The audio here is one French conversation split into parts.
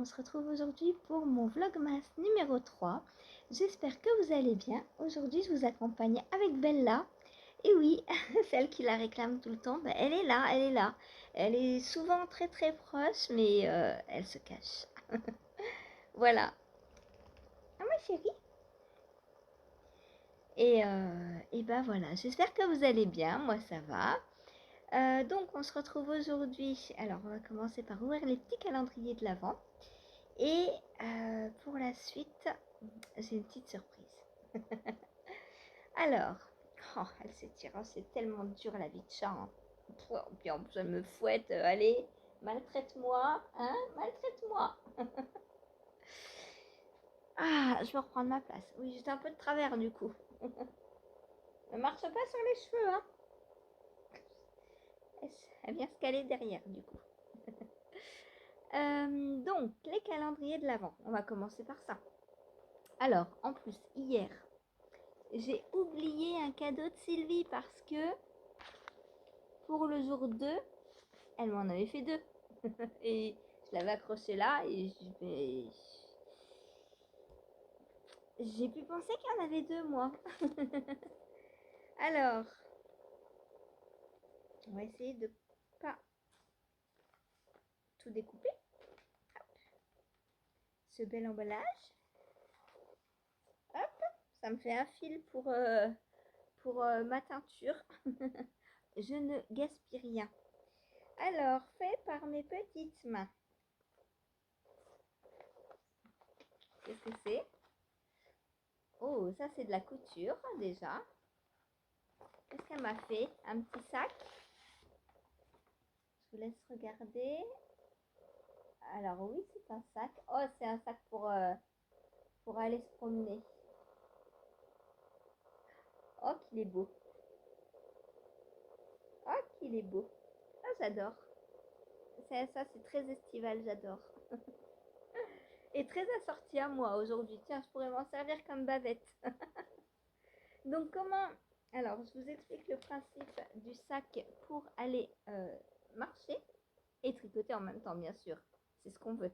on se retrouve aujourd'hui pour mon vlogmas numéro 3. J'espère que vous allez bien. Aujourd'hui, je vous accompagne avec Bella. Et oui, celle qui la réclame tout le temps, bah, elle est là, elle est là. Elle est souvent très très proche, mais elle se cache. Voilà. Ah ma chérie. Et bah voilà, j'espère que vous allez bien, moi ça va. Donc on se retrouve aujourd'hui, alors on va commencer par ouvrir les petits calendriers de l'Avent. Et pour la suite, j'ai une petite surprise. Alors, oh, elle s'étire, hein, c'est tellement dur la vie de chat. Hein. Puis en plus, elle me fouette, allez, maltraite-moi, hein, maltraite-moi. Ah, je vais reprendre ma place. Oui, j'étais un peu de travers du coup. Ne marche pas sur les cheveux, hein. Elle vient se caler derrière du coup. Donc, les calendriers de l'Avent. On va commencer par ça. Alors, en plus, hier, j'ai oublié un cadeau de Sylvie parce que pour le jour 2, elle m'en avait fait 2. Et je l'avais accroché là et j'ai pu penser qu'il y en avait 2 moi. Alors, on va essayer de pas tout découper. Hop. Ce bel emballage. Hop, ça me fait un fil pour ma teinture. Je ne gaspille rien. Alors, fait par mes petites mains. Qu'est-ce que c'est? Oh, ça c'est de la couture déjà. Qu'est-ce qu'elle m'a fait? Un petit sac. Je vous laisse regarder. Alors oui, c'est un sac. Oh, c'est un sac pour aller se promener. Oh, qu'il est beau. Oh, qu'il est beau. Ah, j'adore. Ça, c'est très estival, j'adore. Et très assorti à moi aujourd'hui. Tiens, je pourrais m'en servir comme bavette. Donc, comment... Alors, je vous explique le principe du sac pour aller marcher et tricoter en même temps, bien sûr. C'est ce qu'on veut.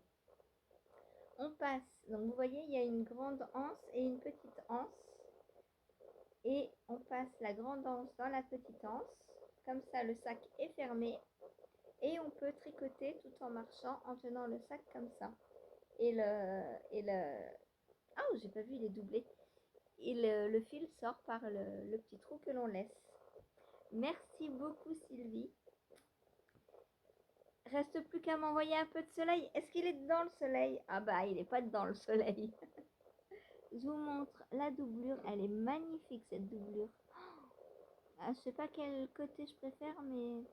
On passe, donc vous voyez, il y a une grande anse et une petite anse. Et on passe la grande anse dans la petite anse. Comme ça, le sac est fermé. Et on peut tricoter tout en marchant en tenant le sac comme ça. Oh, j'ai pas vu, il est doublé. Et le fil sort par le petit trou que l'on laisse. Merci beaucoup Sylvie. Reste plus qu'à m'envoyer un peu de soleil. Est-ce qu'il est dans le soleil? Ah bah, il n'est pas dans le soleil. Je vous montre la doublure. Elle est magnifique cette doublure. Ah, je sais pas quel côté je préfère, mais...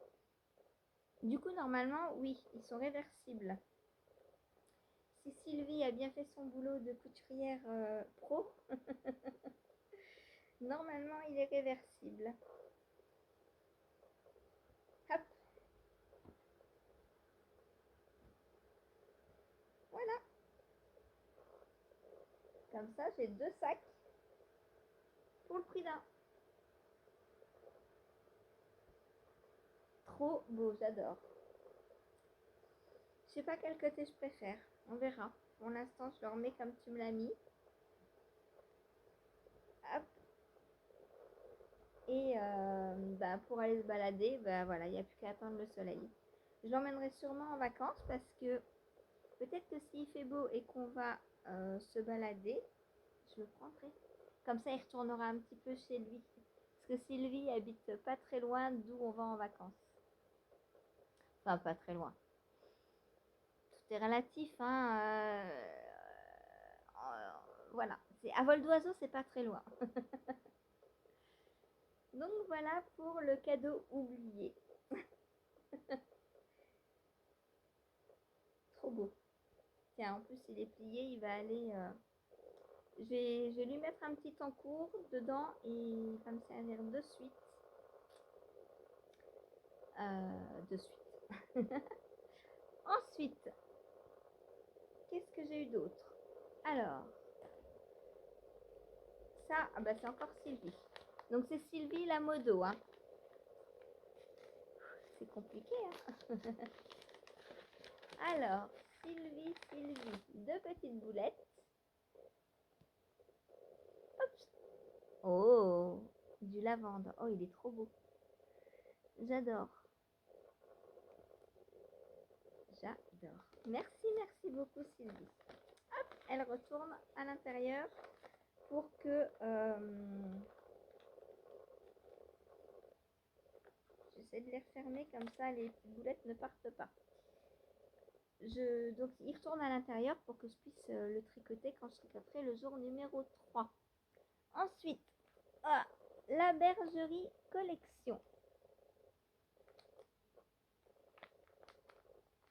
Du coup, normalement, oui, ils sont réversibles. Si Sylvie a bien fait son boulot de couturière pro, normalement, il est réversible. Hop. Voilà. Comme ça, j'ai 2 sacs pour le prix d'un. Trop beau, j'adore. Je sais pas quel côté je préfère. On verra. Pour l'instant, je le remets comme tu me l'as mis. Hop. Et bah, pour aller se balader, bah, voilà, il n'y a plus qu'à attendre le soleil. Je l'emmènerai sûrement en vacances parce que peut-être que s'il fait beau et qu'on va se balader, je le prendrai. Comme ça, il retournera un petit peu chez lui. Parce que Sylvie habite pas très loin d'où on va en vacances. Enfin, pas très loin. Tout est relatif, hein. Voilà. À vol d'oiseau, c'est pas très loin. Donc voilà pour le cadeau oublié. Trop beau. Tiens, en plus, il est plié, il va aller... je vais lui mettre un petit encours dedans et il va me servir de suite. De suite. Ensuite, qu'est-ce que j'ai eu d'autre? Alors, ça, ah bah c'est encore Sylvie. Donc c'est Sylvie la modo, hein. C'est compliqué, hein. Alors, Sylvie. deux petites boulettes. Hop. Oh, du lavande. Oh, il est trop beau. J'adore. J'adore. Merci, merci beaucoup Sylvie. Hop, elle retourne à l'intérieur pour que... j'essaie de les refermer comme ça, les petites boulettes ne partent pas. Donc, il retourne à l'intérieur pour que je puisse le tricoter quand je tricoterai le jour numéro 3. Ensuite, la bergerie collection.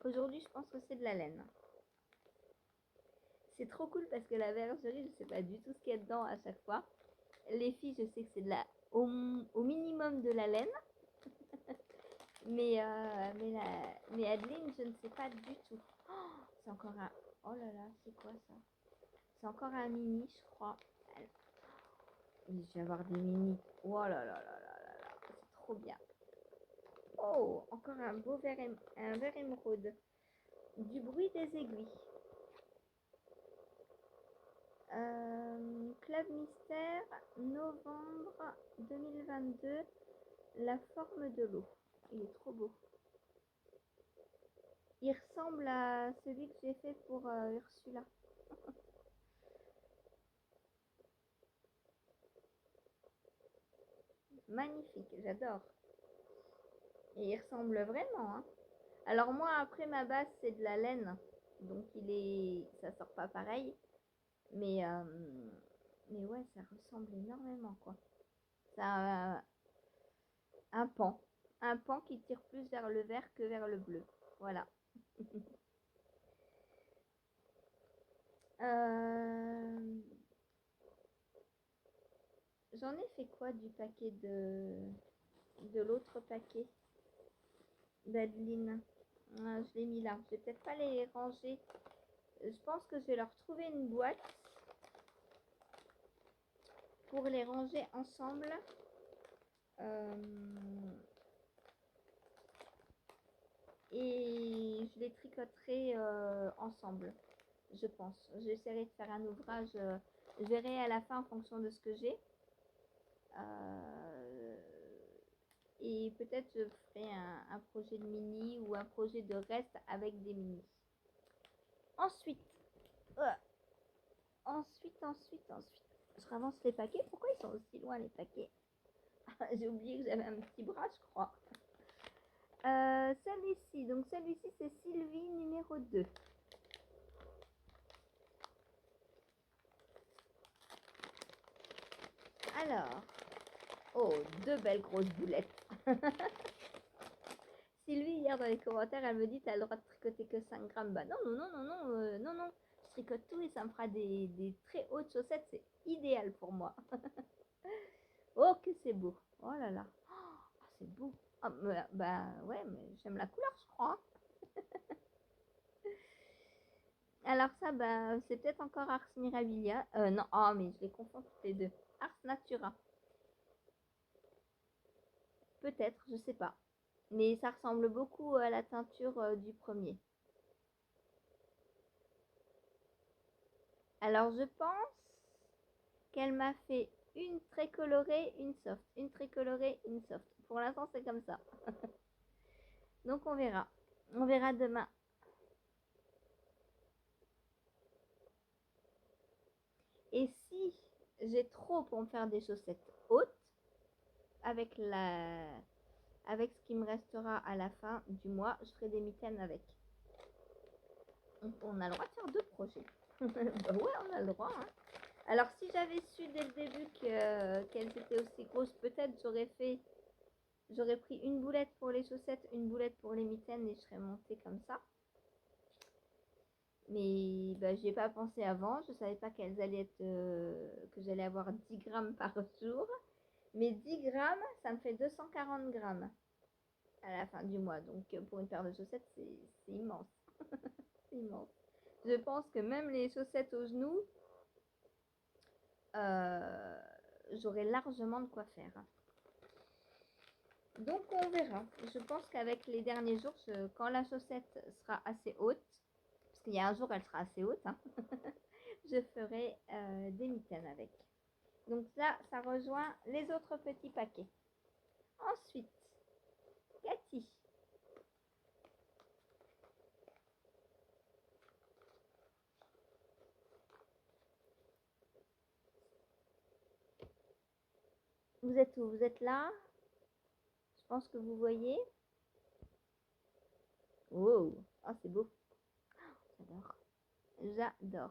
Aujourd'hui, je pense que c'est de la laine. C'est trop cool parce que la bergerie, je ne sais pas du tout ce qu'il y a dedans à chaque fois. Les filles, je sais que c'est au minimum de la laine. mais Adeline, je ne sais pas du tout. Oh, c'est encore un... Oh là là, c'est quoi ça? C'est encore un mini, je crois. Je vais avoir des mini. Oh là là là là là là. C'est trop bien. Oh, encore un beau vert émeraude. Du bruit des aiguilles. Club Mystère, novembre 2022. La forme de l'eau. Il est trop beau. Il ressemble à celui que j'ai fait pour Ursula. Magnifique, j'adore. Et il ressemble vraiment. Hein. Alors moi, après, ma base, c'est de la laine. Donc, ça sort pas pareil. Mais ouais, ça ressemble énormément, quoi. Ça a un pan. Un pan qui tire plus vers le vert que vers le bleu. Voilà. J'en ai fait quoi du paquet de l'autre paquet d'Adeline? Je l'ai mis là. Je vais peut-être pas les ranger. Je pense que je vais leur trouver une boîte pour les ranger ensemble. Et je les tricoterai ensemble, je pense. J'essaierai de faire un ouvrage. Je verrai à la fin en fonction de ce que j'ai. Et peut-être je ferai un projet de mini ou un projet de reste avec des mini. Ensuite, je ravance les paquets. Pourquoi ils sont aussi loin les paquets? J'ai oublié que j'avais un petit bras, je crois. Celui-ci, donc celui-ci c'est Sylvie numéro 2. Alors, oh, deux belles grosses boulettes. Sylvie, hier dans les commentaires, elle me dit t'as le droit de tricoter que 5 grammes. Bah non, non. Je tricote tout et ça me fera des très hautes chaussettes. C'est idéal pour moi. Oh, que c'est beau. Oh là là. Oh, c'est beau. Oh, bah ouais, mais j'aime la couleur, je crois. Alors ça, bah, c'est peut-être encore Ars Mirabilia. Non, oh, mais je les confonds toutes les deux. Ars Natura. Peut-être, je sais pas. Mais ça ressemble beaucoup à la teinture du premier. Alors je pense qu'elle m'a fait une très colorée, une soft. Une très colorée, une soft. Pour l'instant, c'est comme ça. Donc on verra. On verra demain. Et si j'ai trop pour me faire des chaussettes hautes, avec ce qui me restera à la fin du mois, je ferai des mitaines avec. Donc on a le droit de faire deux projets. Bah ouais, on a le droit. Hein. Alors si j'avais su dès le début qu'elles étaient aussi grosses, peut-être j'aurais pris une boulette pour les chaussettes, une boulette pour les mitaines et je serais montée comme ça. Mais bah, j'y ai pas pensé avant. Je savais pas qu'elles allaient être que j'allais avoir 10 grammes par jour. Mais 10 grammes, ça me fait 240 grammes à la fin du mois. Donc pour une paire de chaussettes, c'est immense. C'est immense. Je pense que même les chaussettes aux genoux, j'aurai largement de quoi faire. Donc on verra. Je pense qu'avec les derniers jours, quand la chaussette sera assez haute, Parce qu'il y a un jour, elle sera assez haute. Hein. Je ferai des mitaines avec. Donc là, ça rejoint les autres petits paquets. Ensuite, Cathy. Vous êtes où? Vous êtes là? Je pense que vous voyez. Wow! Oh, c'est beau. J'adore. J'adore.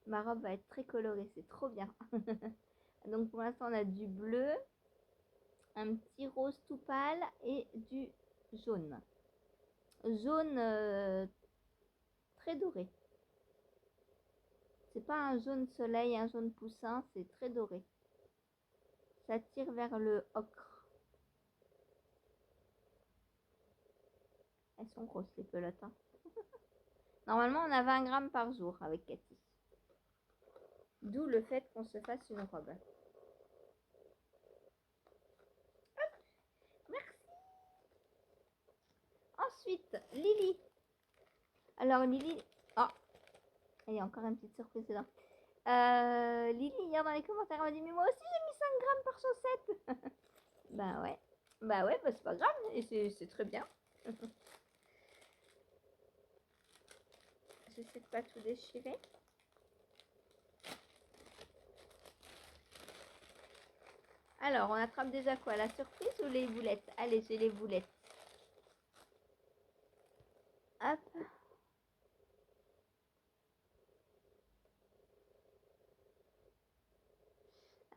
Ma robe va être très colorée, c'est trop bien. Donc pour l'instant, on a du bleu, un petit rose tout pâle et du jaune. Jaune très doré. C'est pas un jaune soleil, un jaune poussin, c'est très doré. Ça tire vers le ocre. Elles sont grosses les pelotes. Hein. Normalement, on a 20 grammes par jour avec Cathy. D'où le fait qu'on se fasse une robe. Merci. Ensuite, Lily. Alors Lily... Oh, il y a encore une petite surprise dedans. Lily, hier dans les commentaires, elle m'a dit, mais moi aussi j'ai mis 5 grammes par chaussette. Bah ouais. Bah ouais, bah c'est pas grave. Et c'est très bien. J'essaie de pas tout déchirer. Alors, on attrape déjà quoi? La surprise ou les boulettes? Allez, j'ai les boulettes. Hop.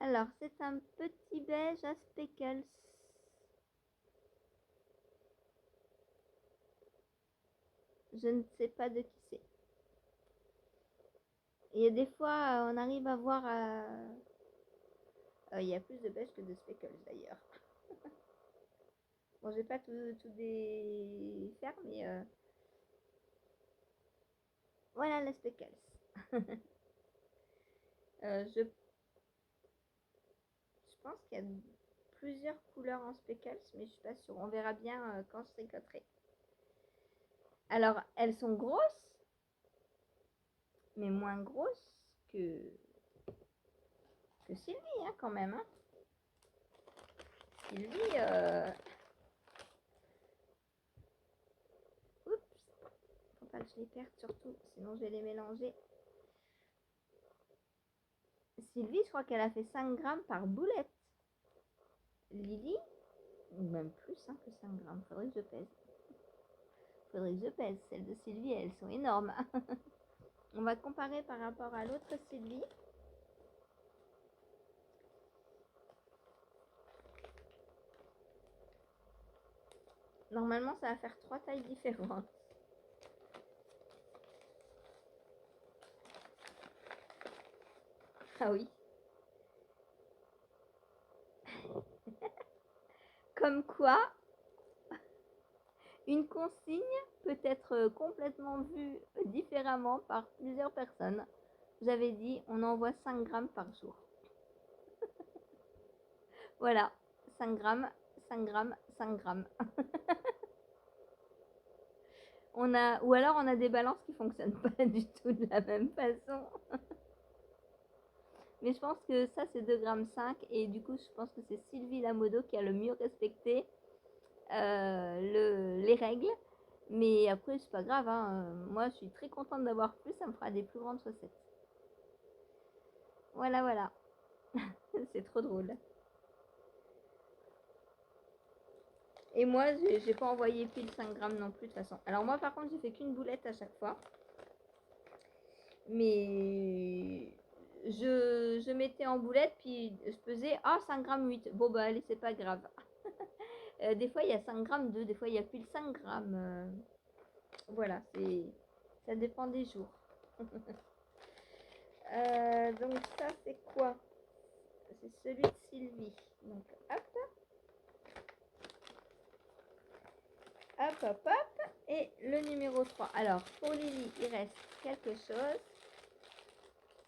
Alors, c'est un petit beige à speckles. Je ne sais pas de qui c'est. Il y a des fois, on arrive à voir... il y a plus de beige que de speckles d'ailleurs. Bon, j'ai pas tout défaire, mais... Voilà les speckles. Je pense qu'il y a plusieurs couleurs en speckles, mais je suis pas sûre. On verra bien quand je tricoterai. Alors, elles sont grosses, mais moins grosses que Sylvie, hein, quand même. Hein. Sylvie, oups, faut pas que je les perde surtout, sinon je vais les mélanger. Sylvie, je crois qu'elle a fait 5 grammes par boulette. Lily, même plus hein, que 5 grammes, faudrait que je pèse. Celles de Sylvie, elles sont énormes. On va comparer par rapport à l'autre Sylvie. Normalement, ça va faire 3 tailles différentes. Ah oui. Comme quoi, une consigne peut être complètement vue différemment par plusieurs personnes. J'avais dit, on envoie 5 grammes par jour. Voilà, 5 grammes, 5 grammes, 5 grammes. Ou alors on a des balances qui fonctionnent pas du tout de la même façon. Mais je pense que ça c'est 2,5 grammes et du coup je pense que c'est Sylvie Lamodo qui a le mieux respecté les règles. Mais après c'est pas grave, hein. Moi je suis très contente d'avoir plus, ça me fera des plus grandes chaussettes. Voilà, voilà. C'est trop drôle. Et moi j'ai pas envoyé pile 5 grammes non plus de toute façon. Alors moi par contre j'ai fait qu'une boulette à chaque fois. Mais je mettais en boulette, puis je pesais, 5 grammes 8. Bon, bah allez, c'est pas grave. Des fois, il y a 5 grammes 2, des fois, il y a plus de 5 grammes. Voilà, ça dépend des jours. Donc ça, c'est quoi? C'est celui de Sylvie. Donc, hop. Hop, hop, hop. Et le numéro 3. Alors, pour Lily, il reste quelque chose.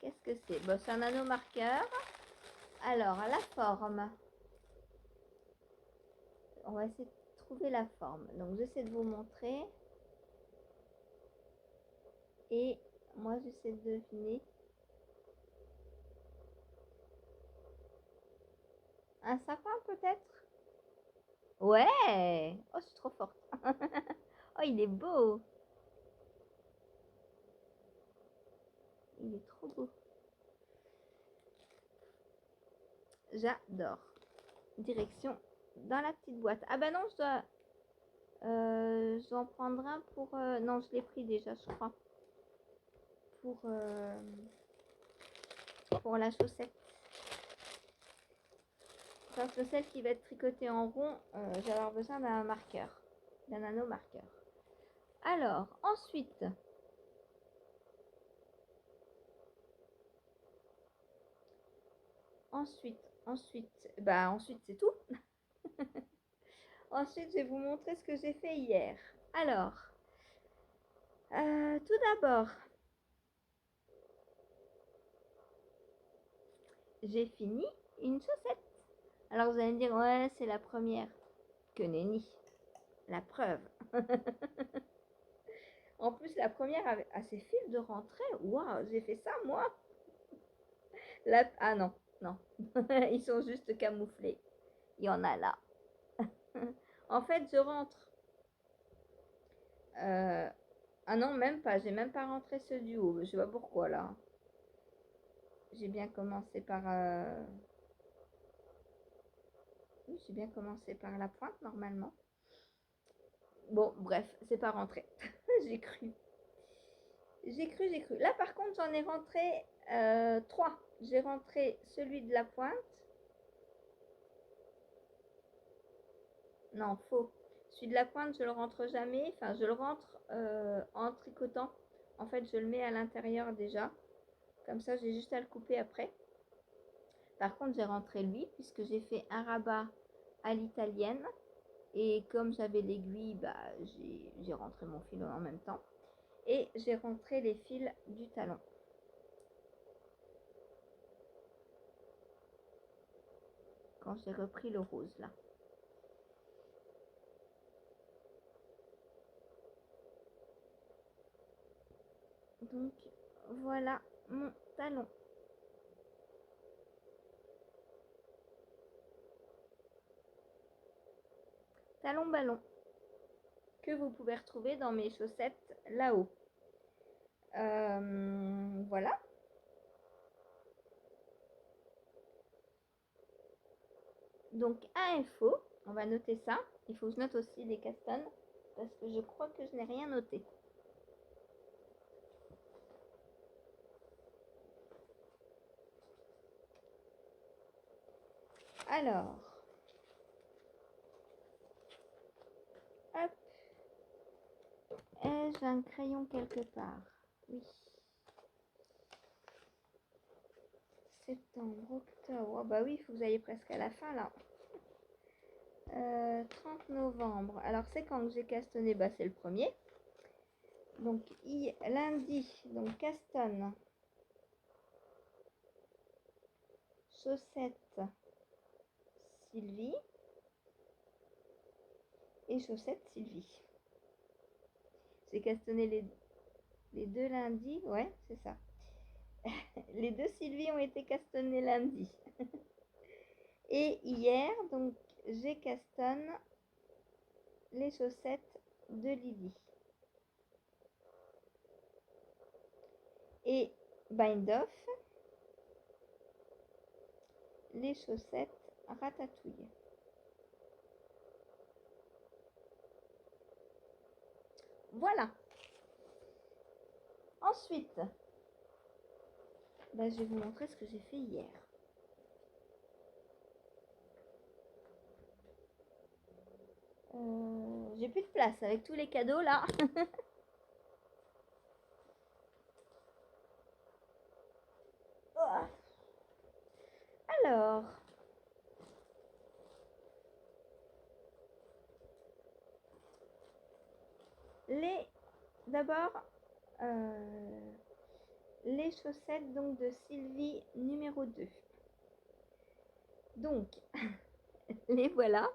Qu'est-ce que c'est? Bon, c'est un anneau marqueur. Alors, la forme. On va essayer de trouver la forme. Donc, j'essaie de vous montrer. Et moi, j'essaie de deviner. Un sapin, peut-être? Ouais! Oh, c'est trop fort. Oh, il est beau. Il est trop beau. J'adore. Direction dans la petite boîte. Ah bah non, je dois en prendre un pour... non, je l'ai pris déjà, je crois. Pour la chaussette. Parce que celle qui va être tricotée en rond, je vais avoir besoin d'un marqueur. D'un nano marqueur. Alors, ensuite... Ensuite c'est tout. Ensuite, je vais vous montrer ce que j'ai fait hier. Alors, tout d'abord, j'ai fini une chaussette. Alors, vous allez me dire, ouais, c'est la première. Que nenni. La preuve. En plus, la première a ses fils de rentrée. Waouh, j'ai fait ça, moi. Ah non, non. Ils sont juste camouflés. Il y en a là. En fait, je rentre. Ah non, même pas. J'ai même pas rentré ceux du haut. Je sais pas pourquoi, là. J'ai bien commencé par... Oui, j'ai bien commencé par la pointe, normalement. Bon, bref, c'est pas rentré. J'ai cru. Là, par contre, j'en ai rentré 3. J'ai rentré celui de la pointe. Non, faux. Celui de la pointe, je le rentre jamais. Enfin, je le rentre en tricotant. En fait, je le mets à l'intérieur déjà. Comme ça, j'ai juste à le couper après. Par contre, j'ai rentré lui, puisque j'ai fait un rabat à l'italienne. Et comme j'avais l'aiguille, bah, j'ai rentré mon fil en même temps. Et j'ai rentré les fils du talon. Quand j'ai repris le rose là. Donc voilà mon talon. Talon ballon. Que vous pouvez retrouver dans mes chaussettes là-haut. Voilà. Donc info, on va noter ça. Il faut que je note aussi les castannes parce que je crois que je n'ai rien noté. Alors, hop. J'ai un crayon quelque part. Oui. Septembre, octobre. Oh, bah oui, il faut que vous ayez presque à la fin là. 30 novembre. Alors c'est quand j'ai castonné, bah c'est le premier. Donc lundi, donc castonne, chaussettes Sylvie et chaussettes Sylvie. J'ai castonné les deux lundis, ouais c'est ça. Les deux Sylvie ont été castonnés lundi. Et hier, donc j'ai castonne les chaussettes de Lily. Et bind off les chaussettes Ratatouille. Voilà. Ensuite, bah, je vais vous montrer ce que j'ai fait hier. J'ai plus de place avec tous les cadeaux là. Alors, d'abord les chaussettes donc de Sylvie numéro 2. Donc, les voilà.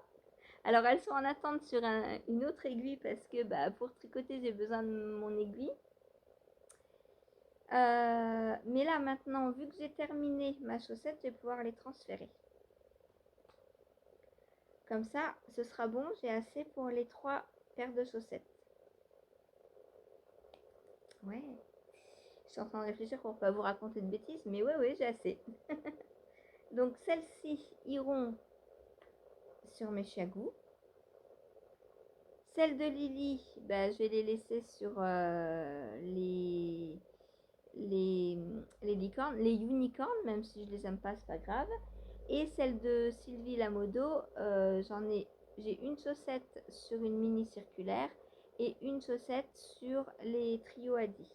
Alors, elles sont en attente sur une autre aiguille parce que bah, pour tricoter, j'ai besoin de mon aiguille. Mais là, maintenant, vu que j'ai terminé ma chaussette, je vais pouvoir les transférer. Comme ça, ce sera bon, j'ai assez pour les 3 paires de chaussettes. Ouais. Je suis en train de réfléchir pour pas vous raconter de bêtises, mais ouais, j'ai assez. Donc celles-ci iront sur mes chiagous. Celles de Lily, bah, je vais les laisser sur les licornes, les unicornes, même si je les aime pas, c'est pas grave. Et celle de Sylvie Lamodo, j'ai une chaussette sur une mini circulaire et une chaussette sur les trios Adi.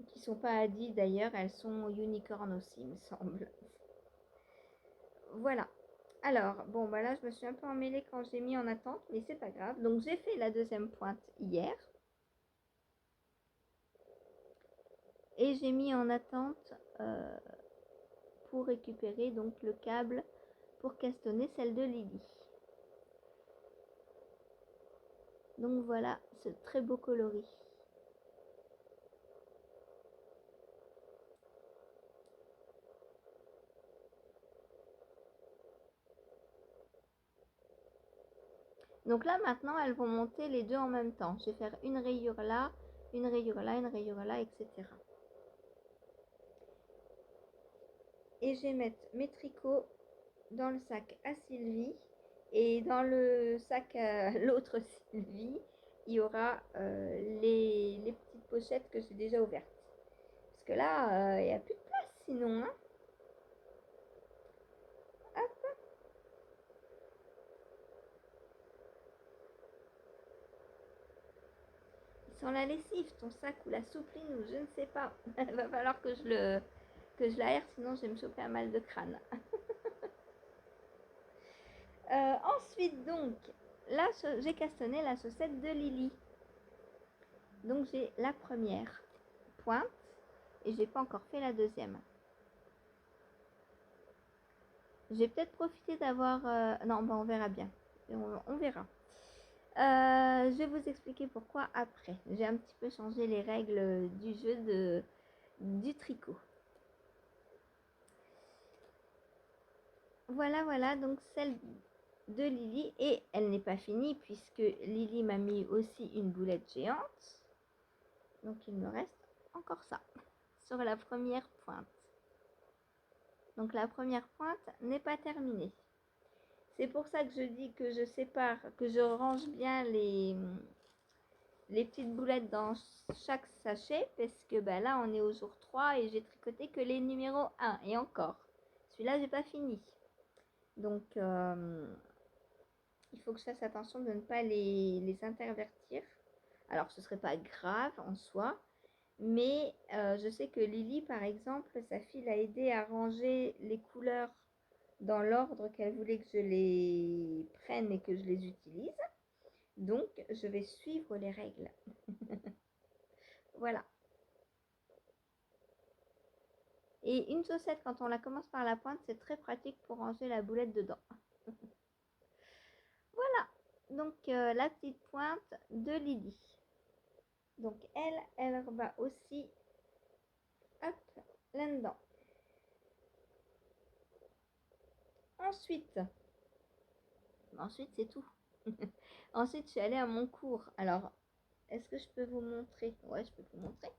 Qui sont pas Adi d'ailleurs, elles sont unicornes aussi, il me semble. Voilà. Alors, bon, bah là, je me suis un peu emmêlée quand j'ai mis en attente, mais c'est pas grave. Donc, j'ai fait la deuxième pointe hier. Et j'ai mis en attente pour récupérer donc le câble pour castonner celle de Lily. Donc voilà ce très beau coloris. Donc là maintenant elles vont monter les deux en même temps. Je vais faire une rayure là, une rayure là, une rayure là, etc. Et je vais mettre mes tricots dans le sac à Sylvie. Et dans le sac à l'autre Sylvie, il y aura les petites pochettes que j'ai déjà ouvertes. Parce que là, il n'y a plus de place sinon. Hein. Hop. Sans la lessive, ton sac ou la soupline ou je ne sais pas. Il va falloir que je l'aère, sinon je vais me choper un mal de crâne. Ensuite, donc, là, j'ai castonné la chaussette de Lily. Donc, j'ai la première pointe et j'ai pas encore fait la deuxième. J'ai peut-être profité d'avoir... non, bah, on verra bien. On verra. Je vais vous expliquer pourquoi après. J'ai un petit peu changé les règles du jeu du tricot. Voilà, donc celle de Lily. Et elle n'est pas finie puisque Lily m'a mis aussi une boulette géante. Donc il me reste encore ça sur la première pointe. Donc la première pointe n'est pas terminée. C'est pour ça que je dis que je sépare, que je range bien les petites boulettes dans chaque sachet parce que bah, là on est au jour 3 et j'ai tricoté que les numéros 1 et encore. Celui-là j'ai pas fini. Donc il faut que je fasse attention de ne pas les intervertir. Alors ce serait pas grave en soi, mais je sais que Lily par exemple, sa fille l'a aidé à ranger les couleurs dans l'ordre qu'elle voulait que je les prenne et que je les utilise. Donc je vais suivre les règles. Voilà. Et une chaussette, quand on la commence par la pointe, c'est très pratique pour ranger la boulette dedans. Voilà. Donc la petite pointe de Lily. Donc elle va aussi, hop, là-dedans. Ensuite c'est tout. Ensuite, je suis allée à mon cours. Alors, est-ce que je peux vous montrer? Ouais, je peux vous montrer.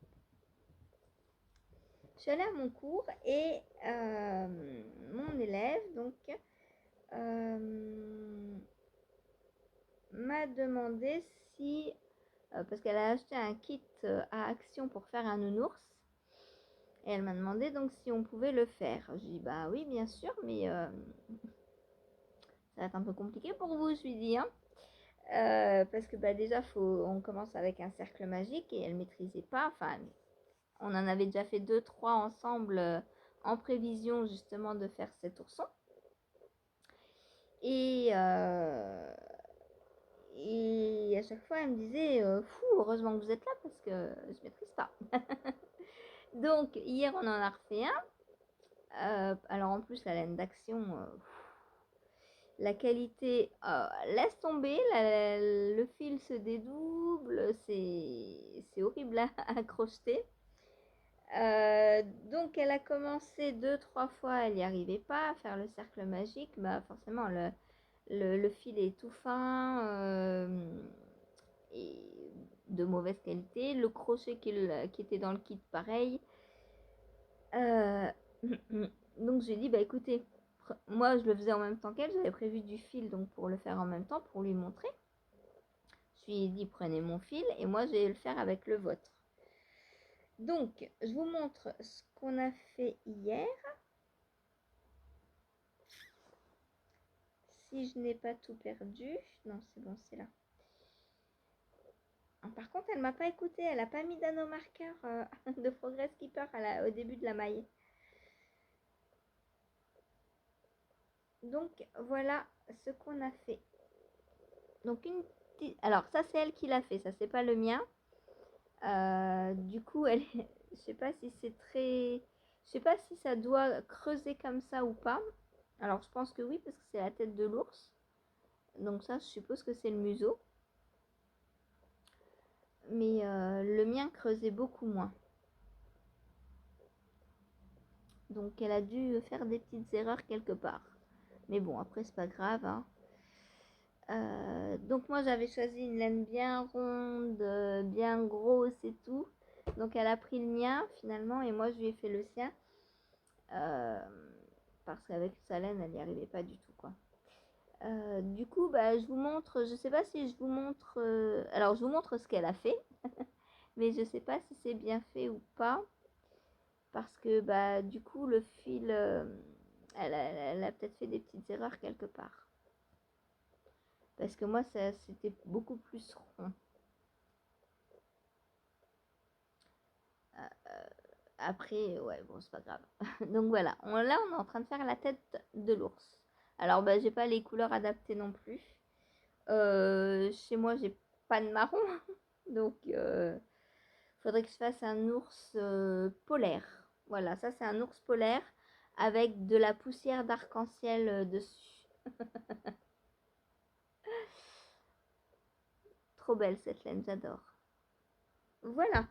Je suis allée à mon cours et mon élève, donc, m'a demandé si, parce qu'elle a acheté un kit à Action pour faire un nounours, et elle m'a demandé donc si on pouvait le faire. Je dis bah oui, bien sûr, mais ça va être un peu compliqué pour vous, je lui dis, hein. Parce que bah, déjà, on commence avec un cercle magique et elle maîtrisait pas. Enfin, on en avait déjà fait 2-3 ensemble en prévision justement de faire cet ourson. Et à chaque fois, elle me disait fou, heureusement que vous êtes là parce que je maîtrise pas. Donc, hier, on en a refait un. Alors, en plus, la laine d'action, La qualité, laisse tomber, le fil se dédouble, c'est horrible à crocheter. Donc elle a commencé 2-3 fois, elle n'y arrivait pas à faire le cercle magique. Bah forcément le fil est tout fin et de mauvaise qualité. Le crochet qui était dans le kit, pareil. Euh, donc j'ai dit, bah écoutez, moi je le faisais en même temps qu'elle, j'avais prévu du fil donc pour le faire en même temps, pour lui montrer. Je lui ai dit, prenez mon fil et moi je vais le faire avec le vôtre. Donc je vous montre ce qu'on a fait hier. Si je n'ai pas tout perdu, non c'est bon, c'est là. Par contre, elle m'a pas écouté, elle a pas mis d'anomarqueur de Progress Keeper au début de la maille. Donc voilà ce qu'on a fait. Donc une petite... Alors ça c'est elle qui l'a fait, ça c'est pas le mien. Du coup, elle, je sais pas si c'est très, je sais pas si ça doit creuser comme ça ou pas. Alors je pense que oui parce que c'est la tête de l'ours. Donc ça, je suppose que c'est le museau. Mais le mien creusait beaucoup moins. Donc elle a dû faire des petites erreurs quelque part. Mais bon, après c'est pas grave, hein. Donc moi j'avais choisi une laine bien ronde, bien grosse et tout. Donc elle a pris le mien finalement et moi je lui ai fait le sien. Parce qu'avec sa laine elle n'y arrivait pas du tout quoi. Du coup bah, je vous montre, je sais pas si je vous montre, alors je vous montre ce qu'elle a fait. Mais je sais pas si c'est bien fait ou pas. Parce que bah du coup le fil, elle a peut-être fait des petites erreurs quelque part. Parce que moi c'était beaucoup plus rond. Après, ouais, bon, c'est pas grave. Donc voilà, là on est en train de faire la tête de l'ours. Alors bah j'ai pas les couleurs adaptées non plus. Chez moi j'ai pas de marron. Donc faudrait que je fasse un ours polaire. Voilà, ça c'est un ours polaire avec de la poussière d'arc-en-ciel dessus. Trop belle cette laine, j'adore. Voilà.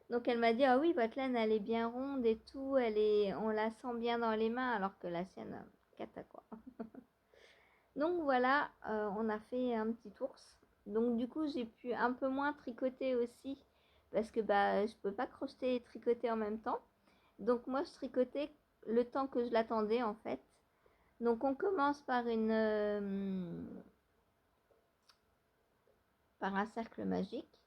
Donc elle m'a dit, ah oui, votre laine elle est bien ronde et tout, on la sent bien dans les mains alors que la sienne, cata quoi. Donc voilà, on a fait un petit ours. Donc du coup j'ai pu un peu moins tricoter aussi parce que bah je peux pas crocheter et tricoter en même temps. Donc moi je tricotais le temps que je l'attendais en fait. Donc on commence par par un cercle magique,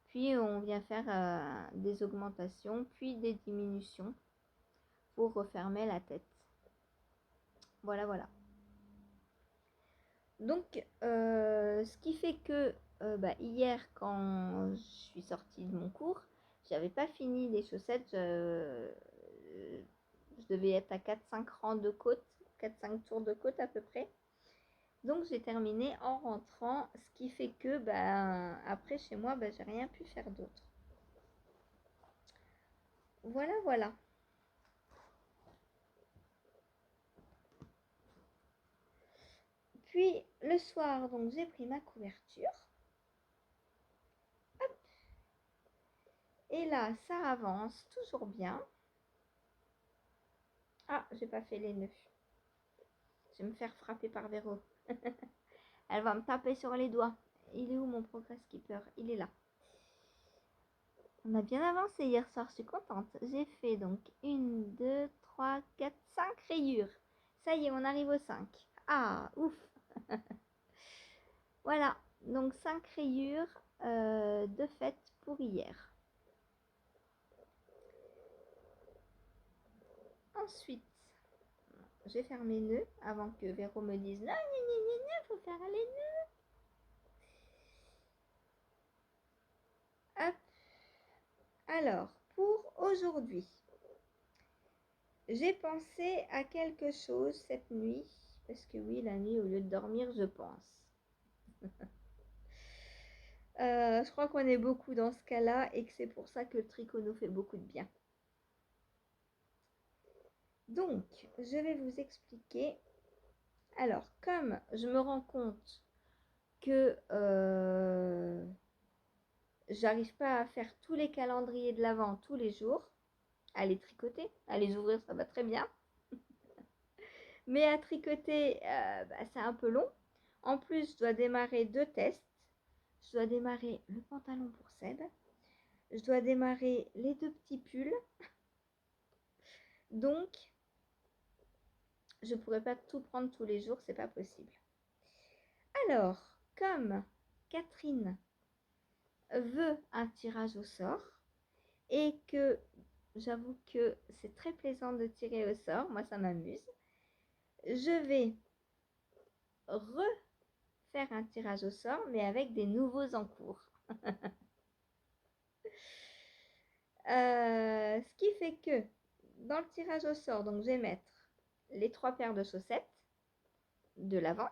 puis on vient faire des augmentations, puis des diminutions pour refermer la tête. Voilà, voilà. Donc, ce qui fait que hier, quand je suis sortie de mon cours, j'avais pas fini les chaussettes. Je devais être à 4-5 rangs de côte, 4-5 tours de côte à peu près. Donc, j'ai terminé en rentrant, ce qui fait que après chez moi, j'ai rien pu faire d'autre. Voilà, voilà. Puis le soir, donc j'ai pris ma couverture. Hop. Et là, ça avance toujours bien. Ah, j'ai pas fait les nœuds. Je vais me faire frapper par Véro. Elle va me taper sur les doigts. Il est où mon Progress Keeper? Il est là. On a bien avancé hier soir, je suis contente. J'ai fait donc 1, 2, 3, 4, 5 rayures. Ça y est, on arrive aux 5. Ah, ouf. Voilà, donc 5 rayures de fait pour hier. Ensuite, je vais faire mes nœuds avant que Véro me dise non, il faut faire les nœuds. Hop. Alors, pour aujourd'hui, j'ai pensé à quelque chose cette nuit. Parce que oui, la nuit, au lieu de dormir, je pense. Je crois qu'on est beaucoup dans ce cas-là et que c'est pour ça que le tricot nous fait beaucoup de bien. Donc, je vais vous expliquer Alors, comme je me rends compte que j'arrive pas à faire tous les calendriers de l'Avent tous les jours, à les tricoter, à les ouvrir, ça va très bien. Mais à tricoter, c'est un peu long. En plus, je dois démarrer 2 tests. Je dois démarrer le pantalon pour Seb. Je dois démarrer les 2 petits pulls. Donc, je ne pourrais pas tout prendre tous les jours, c'est pas possible. Alors, comme Catherine veut un tirage au sort et que j'avoue que c'est très plaisant de tirer au sort, moi ça m'amuse, je vais refaire un tirage au sort mais avec des nouveaux en cours. Ce qui fait que dans le tirage au sort, donc je vais mettre les 3 paires de chaussettes de l'avant.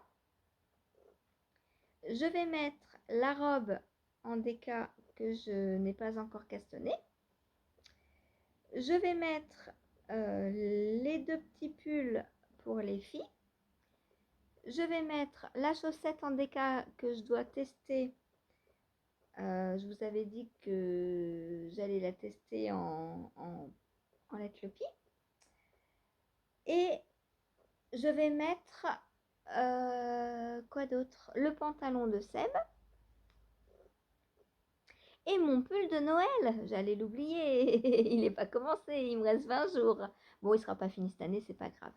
Je vais mettre la robe en déca que je n'ai pas encore castonnée. Je vais mettre les 2 petits pulls pour les filles. Je vais mettre la chaussette en déca que je dois tester. Je vous avais dit que j'allais la tester en Let Lucky. Et je vais mettre quoi d'autre? Le pantalon de Seb. Et mon pull de Noël, j'allais l'oublier, il n'est pas commencé, il me reste 20 jours. Bon, il ne sera pas fini cette année, c'est pas grave.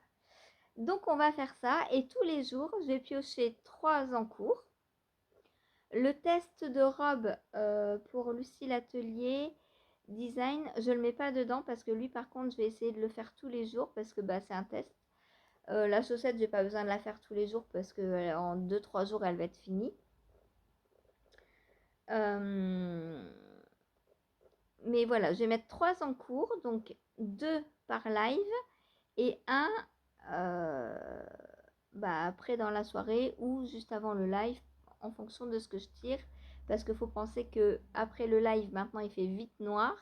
Donc on va faire ça et tous les jours, je vais piocher 3 en cours. Le test de robe pour Lucie l'atelier design, je ne le mets pas dedans parce que lui par contre, je vais essayer de le faire tous les jours parce que c'est un test. La chaussette, j'ai pas besoin de la faire tous les jours parce que en 2-3 jours, elle va être finie. Mais voilà, je vais mettre 3 en cours, donc 2 par live et 1 après dans la soirée ou juste avant le live en fonction de ce que je tire. Parce qu'il faut penser que après le live, maintenant il fait vite noir.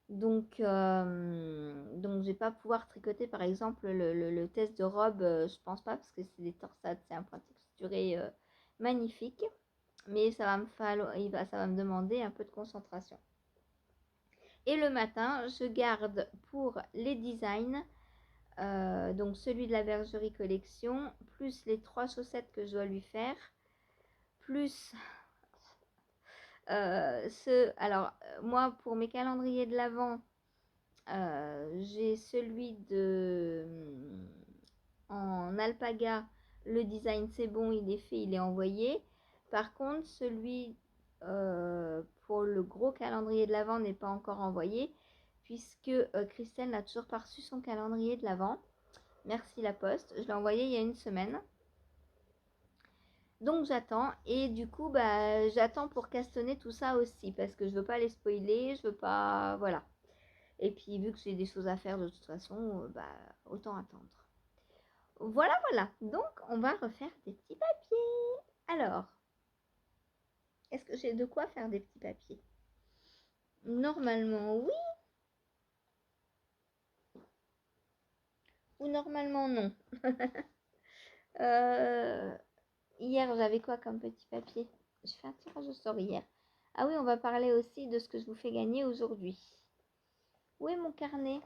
Donc je vais pas pouvoir tricoter par exemple le test de robe, je pense pas parce que c'est des torsades, c'est un point texturé magnifique. Mais ça va me demander un peu de concentration. Et le matin, je garde pour les designs, donc celui de la Bergerie Collection, plus les 3 chaussettes que je dois lui faire, plus moi pour mes calendriers de l'Avent, j'ai celui de en alpaga, le design c'est bon, il est fait, il est envoyé. Par contre, celui pour le gros calendrier de l'Avent n'est pas encore envoyé puisque Christelle n'a toujours pas reçu son calendrier de l'Avent. Merci la poste, je l'ai envoyé il y a 1 semaine. Donc j'attends et du coup j'attends pour castonner tout ça aussi parce que je veux pas les spoiler, je veux pas, voilà. Et puis vu que j'ai des choses à faire de toute façon, autant attendre. Voilà, donc on va refaire des petits papiers. Alors, est-ce que j'ai de quoi faire des petits papiers? Normalement oui. Ou normalement non. Hier j'avais quoi comme petit papier? Je fais un tirage au sort hier. Ah oui, on va parler aussi de ce que je vous fais gagner aujourd'hui. Où est mon carnet?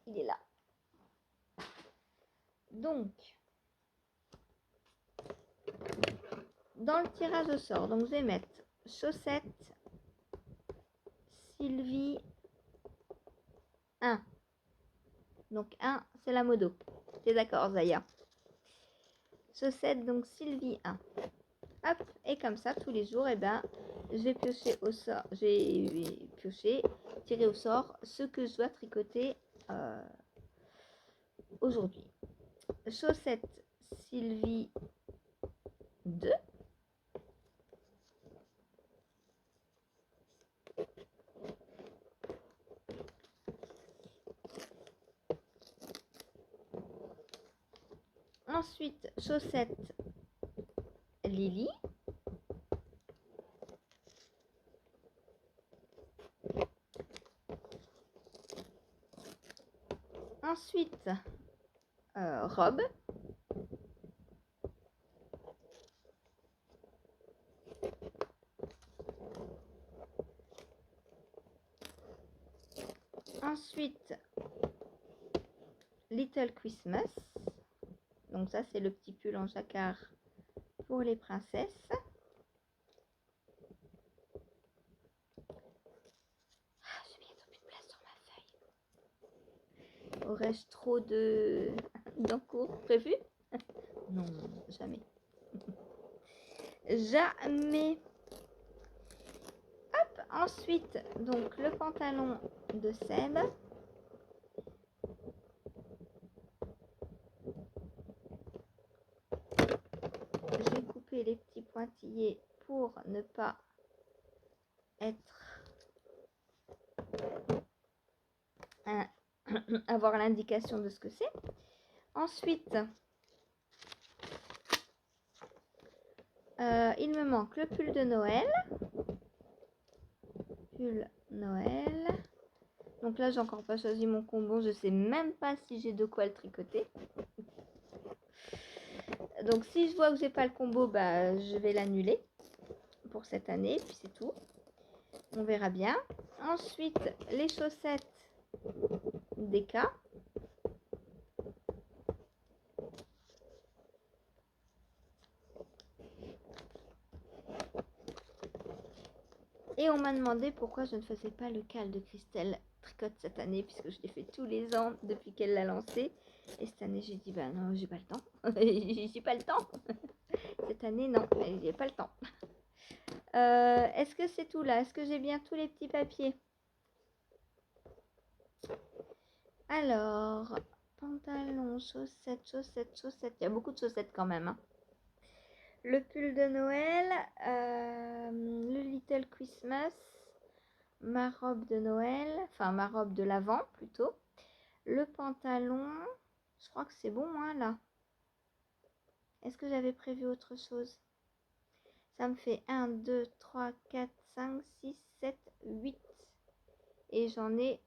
Il est là. Donc, dans le tirage au sort, donc je vais mettre chaussettes Sylvie 1. Donc 1, c'est la modo. T'es d'accord, Zaya? Chaussettes, donc Sylvie 1. Hop, et comme ça, tous les jours, je vais piocher au sort. Je vais piocher, tirer au sort ce que je dois tricoter aujourd'hui. Chaussettes Sylvie 2. Ensuite, chaussettes Lily. Ensuite, robe. Ensuite, Little Christmas. Donc ça, c'est le petit pull en jacquard pour les princesses. J'ai bientôt plus de place sur ma feuille. Aurais-je trop d'encours prévus? Non, jamais. Jamais. Hop, ensuite, donc le pantalon de Seb. J'ai coupé les petits pointillés pour ne pas être avoir l'indication de ce que c'est. Ensuite, il me manque le pull de Noël. Pull Noël. Donc là, j'ai encore pas choisi mon combo. Je sais même pas si j'ai de quoi le tricoter. Donc si je vois que j'ai pas le combo, bah je vais l'annuler pour cette année. Puis c'est tout. On verra bien. Ensuite, les chaussettes Deka. Et on m'a demandé pourquoi je ne faisais pas le cal de Christelle Tricotte cette année, puisque je l'ai fait tous les ans depuis qu'elle l'a lancé. Et cette année, j'ai dit, bah non, j'ai pas le temps. J'ai pas le temps. Cette année, non, j'ai pas le temps. Est-ce que c'est tout là? Est-ce que j'ai bien tous les petits papiers? Alors, pantalon, chaussettes, chaussettes, chaussettes. Il y a beaucoup de chaussettes quand même. Hein. Le pull de Noël, le Little Christmas, ma robe de Noël, enfin ma robe de l'Avent plutôt. Le pantalon, je crois que c'est bon hein, là. Est-ce que j'avais prévu autre chose? Ça me fait 1, 2, 3, 4, 5, 6, 7, 8. Et j'en ai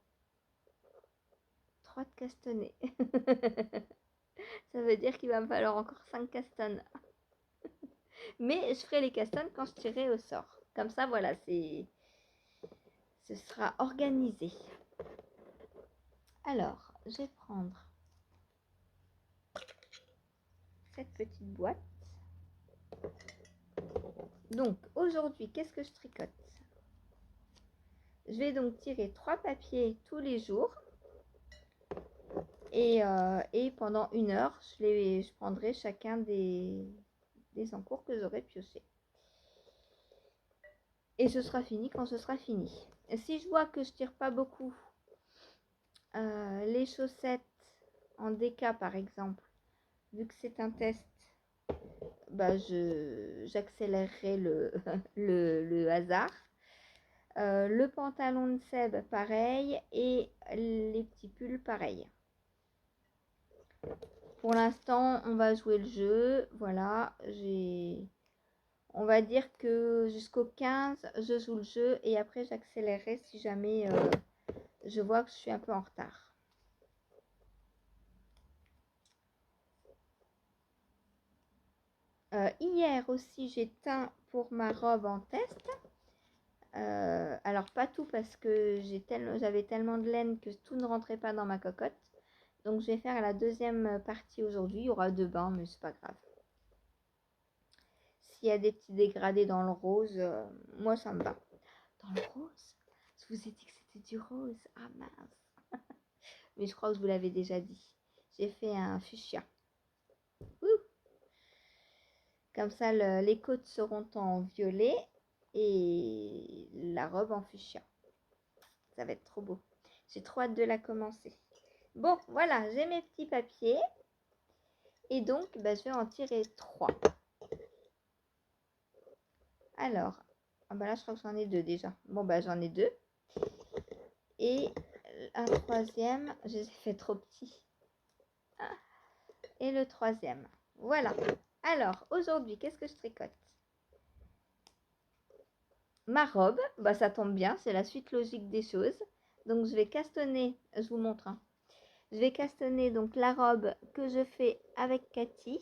3 de castonnés. Ça veut dire qu'il va me falloir encore 5 castones. Mais je ferai les castones quand je tirerai au sort. Comme ça, voilà, ce sera organisé. Alors, je vais prendre cette petite boîte. Donc, aujourd'hui, qu'est-ce que je tricote? Je vais donc tirer 3 papiers tous les jours. Et pendant 1 heure, je prendrai chacun des encours que j'aurai pioché. Et ce sera fini quand ce sera fini. Et si je vois que je tire pas beaucoup, les chaussettes en DK par exemple, vu que c'est un test, bah j'accélérerai le hasard. Le pantalon de Seb pareil et les petits pulls pareil. Pour l'instant, on va jouer le jeu. Voilà, on va dire que jusqu'au 15, je joue le jeu et après j'accélérerai si jamais je vois que je suis un peu en retard. Hier aussi, j'ai teint pour ma robe en test. Alors pas tout parce que j'avais tellement de laine que tout ne rentrait pas dans ma cocotte. Donc je vais faire la deuxième partie aujourd'hui. Il y aura 2 bains, mais c'est pas grave. S'il y a des petits dégradés dans le rose, moi ça me va. Dans le rose? Je vous ai dit que c'était du rose. Ah mince. Mais je crois que je vous l'avais déjà dit. J'ai fait un fuchsia. Ouh. Comme ça, les côtes seront en violet et la robe en fuchsia. Ça va être trop beau. J'ai trop hâte de la commencer. Bon, voilà, j'ai mes petits papiers. Et donc, bah, je vais en tirer 3. Alors, ah bah là, je crois que j'en ai 2 déjà. Bon, bah j'en ai 2. Et un troisième, je les ai fait trop petits. Et le troisième. Voilà. Alors, aujourd'hui, qu'est-ce que je tricote? Ma robe, bah ça tombe bien, c'est la suite logique des choses. Donc, je vais castonner, je vous montre. Hein. Je vais castonner donc la robe que je fais avec Cathy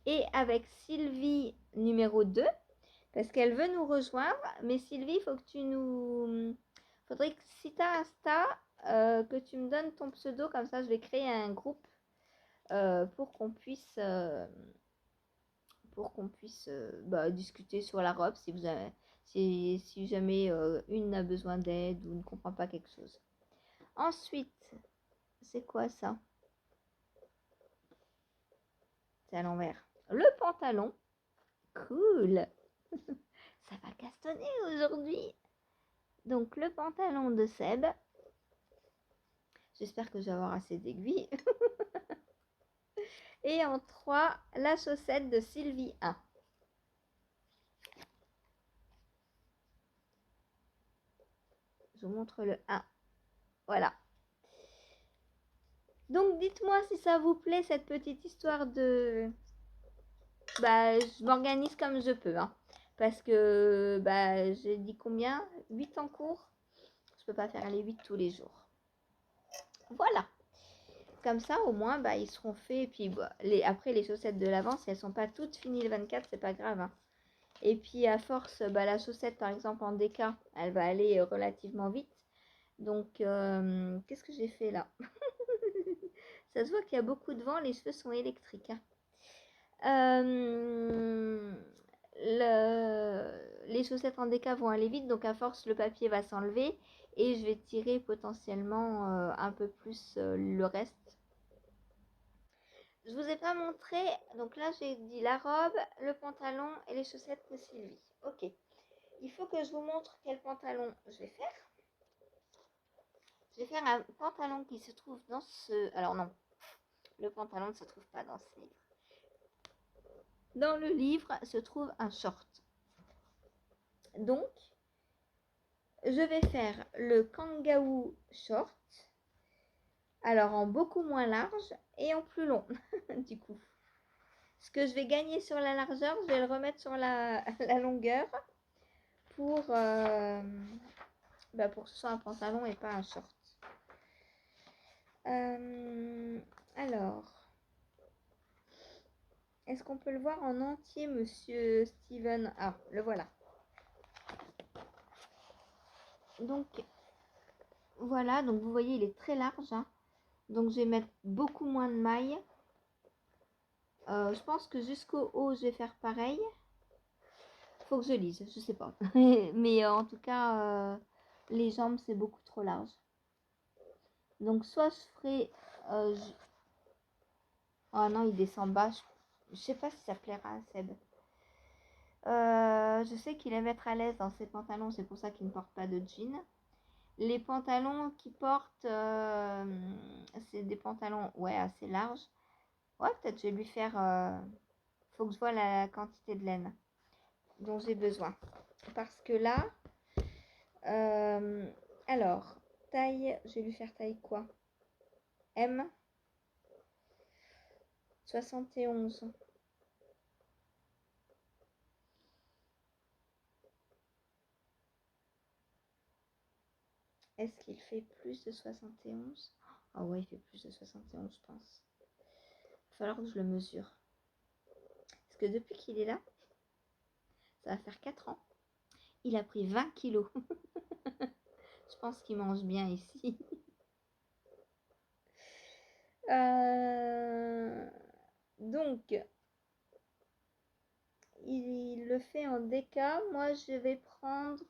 et avec Sylvie numéro 2 parce qu'elle veut nous rejoindre. Mais Sylvie, il faut que tu nous... Faudrait que si tu as Insta, que tu me donnes ton pseudo, comme ça je vais créer un groupe pour qu'on puisse, discuter sur la robe si, vous avez, si jamais une a besoin d'aide ou ne comprend pas quelque chose. Ensuite, c'est quoi ça? C'est à l'envers. Le pantalon. Cool. Ça va castonner aujourd'hui. Donc le pantalon de Seb. J'espère que je vais avoir assez d'aiguilles. Et en 3, la chaussette de Sylvie 1. Je vous montre le 1. Voilà. Donc dites-moi si ça vous plaît cette petite histoire de... je m'organise comme je peux. Hein, parce que j'ai dit combien 8 en cours. Je peux pas faire les 8 tous les jours. Voilà. Comme ça, au moins, ils seront faits. Et puis, après, les chaussettes de l'avant, si elles sont pas toutes finies le 24, c'est pas grave. Hein. Et puis, à force, la chaussette, par exemple, en déca, elle va aller relativement vite. Donc, qu'est-ce que j'ai fait là? Ça se voit qu'il y a beaucoup de vent, les cheveux sont électriques. Hein. Les chaussettes en déca vont aller vite, donc à force, le papier va s'enlever. Et je vais tirer potentiellement un peu plus le reste. Je vous ai pas montré, donc là j'ai dit la robe, le pantalon et les chaussettes de Sylvie. Ok, il faut que je vous montre quel pantalon je vais faire. Je vais faire un pantalon qui se trouve dans ce... Alors non, le pantalon ne se trouve pas dans ce livre. Dans le livre se trouve un short. Donc, je vais faire le Kangao short. Alors en beaucoup moins large et en plus long, du coup. Ce que je vais gagner sur la largeur, je vais le remettre sur la longueur pour que ce soit un pantalon et pas un short. Alors, est-ce qu'on peut le voir en entier, monsieur Steven? Ah, le voilà. Donc, voilà, donc vous voyez, il est très large. Hein. Donc, je vais mettre beaucoup moins de mailles. Je pense que jusqu'au haut, je vais faire pareil. Faut que je lise, je sais pas. Mais en tout cas, les jambes, c'est beaucoup trop large. Donc, soit je ferai... Oh non, il descend bas. Je sais pas si ça plaira à Seb. Je sais qu'il aime être à l'aise dans ses pantalons, c'est pour ça qu'il ne porte pas de jean. Les pantalons qu'il porte, c'est des pantalons assez larges. Ouais, peut-être je vais lui faire... faut que je vois la quantité de laine dont j'ai besoin. Parce que là... alors, taille... Je vais lui faire taille quoi? M 71. Est-ce qu'il fait plus de 71? Ah ouais, il fait plus de 71, je pense. Il va falloir que je le mesure. Parce que depuis qu'il est là, ça va faire 4 ans. Il a pris 20 kilos. Je pense qu'il mange bien ici. Donc, il le fait en déca. Moi, je vais prendre...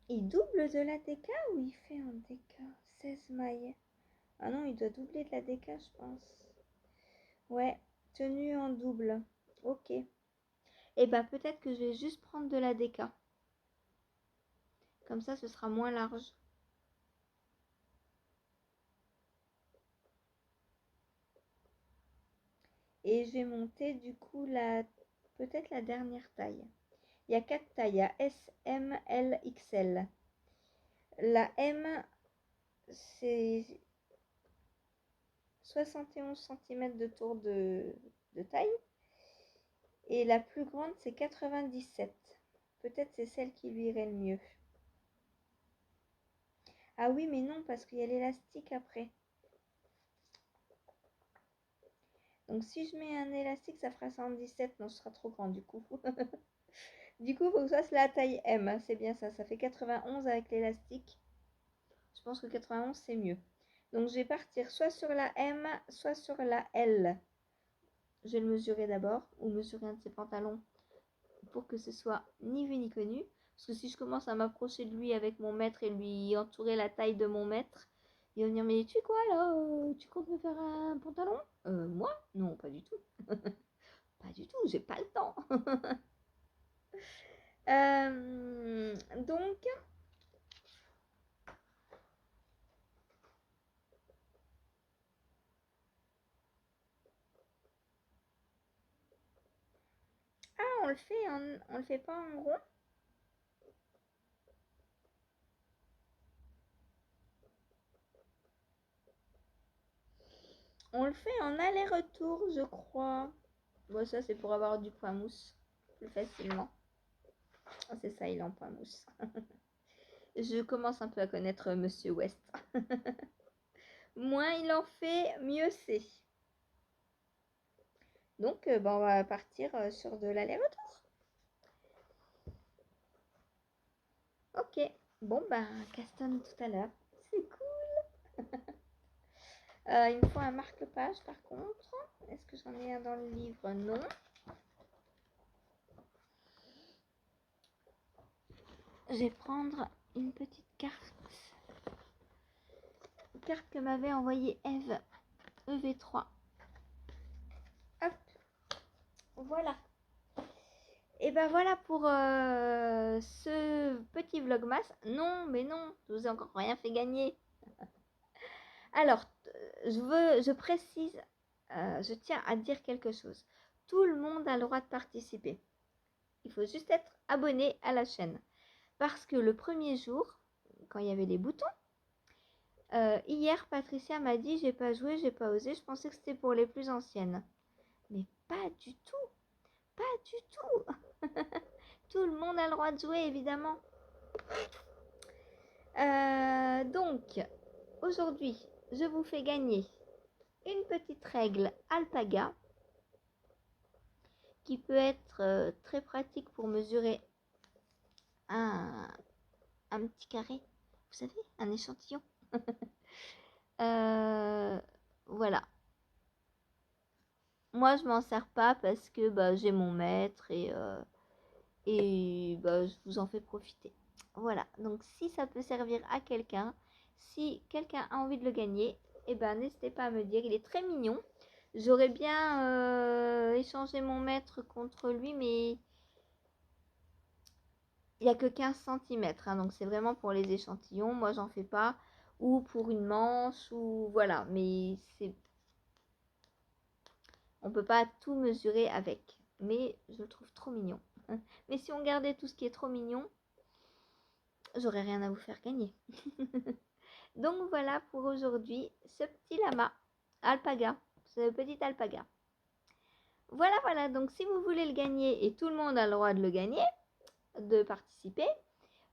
il double de la déca ou il fait en déca 16 mailles? Ah non, il doit doubler de la déca, je pense. Ouais, tenue en double. Ok. Et peut-être que je vais juste prendre de la déca. Comme ça, ce sera moins large. Et je vais monter du coup peut-être la dernière taille. Il y a 4 tailles. Il y a S, M, L, XL. La M, c'est 71 cm de tour de taille. Et la plus grande, c'est 97. Peut-être c'est celle qui lui irait le mieux. Ah oui, mais non, parce qu'il y a l'élastique après. Donc si je mets un élastique, ça fera 117. Non, ce sera trop grand du coup. Du coup, il faut que ça, c'est la taille M. Hein, c'est bien ça. Ça fait 91 avec l'élastique. Je pense que 91, c'est mieux. Donc je vais partir soit sur la M, soit sur la L. Je vais le mesurer d'abord, ou mesurer un de ses pantalons pour que ce soit ni vu ni connu. Parce que si je commence à m'approcher de lui avec mon mètre et lui entourer la taille de mon mètre, il va venir me dire, tu quoi là, tu comptes me faire un pantalon? Moi? Non, pas du tout. Pas du tout, j'ai pas le temps. Donc, on le fait pas en rond. On le fait en aller-retour, je crois. Bon, ça, c'est pour avoir du point mousse plus facilement. Oh, c'est ça, il est en point mousse. Je commence un peu à connaître Monsieur West. Moins il en fait, mieux c'est. Donc, on va partir sur de l'aller-retour. Ok. Bon, Caston tout à l'heure. C'est cool. Il me faut un marque-page par contre. Est-ce que j'en ai un dans le livre? Non. Je vais prendre une petite carte. Une carte que m'avait envoyée Eve. EV3. Hop. Voilà. Et ben voilà pour ce petit vlogmas. Non, mais non, je vous ai encore rien fait gagner. Alors, je précise, je tiens à dire quelque chose. Tout le monde a le droit de participer. Il faut juste être abonné à la chaîne. Parce que le premier jour, quand il y avait les boutons, hier, Patricia m'a dit, j'ai pas joué, j'ai pas osé, je pensais que c'était pour les plus anciennes. Mais pas du tout. Pas du tout. Tout le monde a le droit de jouer, évidemment. Donc, aujourd'hui, je vous fais gagner une petite règle alpaga qui peut être très pratique pour mesurer un petit carré. Vous savez, un échantillon. Voilà. Moi, je m'en sers pas parce que j'ai mon mètre et je vous en fais profiter. Voilà, donc si ça peut servir à quelqu'un, si quelqu'un a envie de le gagner, n'hésitez pas à me dire. Il est très mignon. J'aurais bien échangé mon mètre contre lui, mais il n'y a que 15 cm. Donc c'est vraiment pour les échantillons. Moi, j'en fais pas. Ou pour une manche, ou voilà. Mais on peut pas tout mesurer avec. Mais je le trouve trop mignon. Mais si on gardait tout ce qui est trop mignon, j'aurais rien à vous faire gagner. Donc voilà pour aujourd'hui ce petit lama alpaga, ce petit alpaga. Voilà, donc si vous voulez le gagner, et tout le monde a le droit de le gagner, de participer,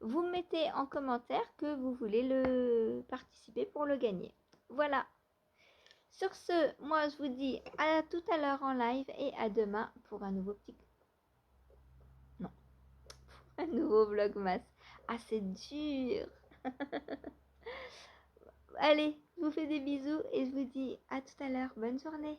vous mettez en commentaire que vous voulez le participer pour le gagner. Voilà. Sur ce, moi je vous dis à tout à l'heure en live et à demain pour un nouveau petit... Non, un nouveau vlogmas. Ah, c'est dur. Allez, je vous fais des bisous et je vous dis à tout à l'heure. Bonne journée.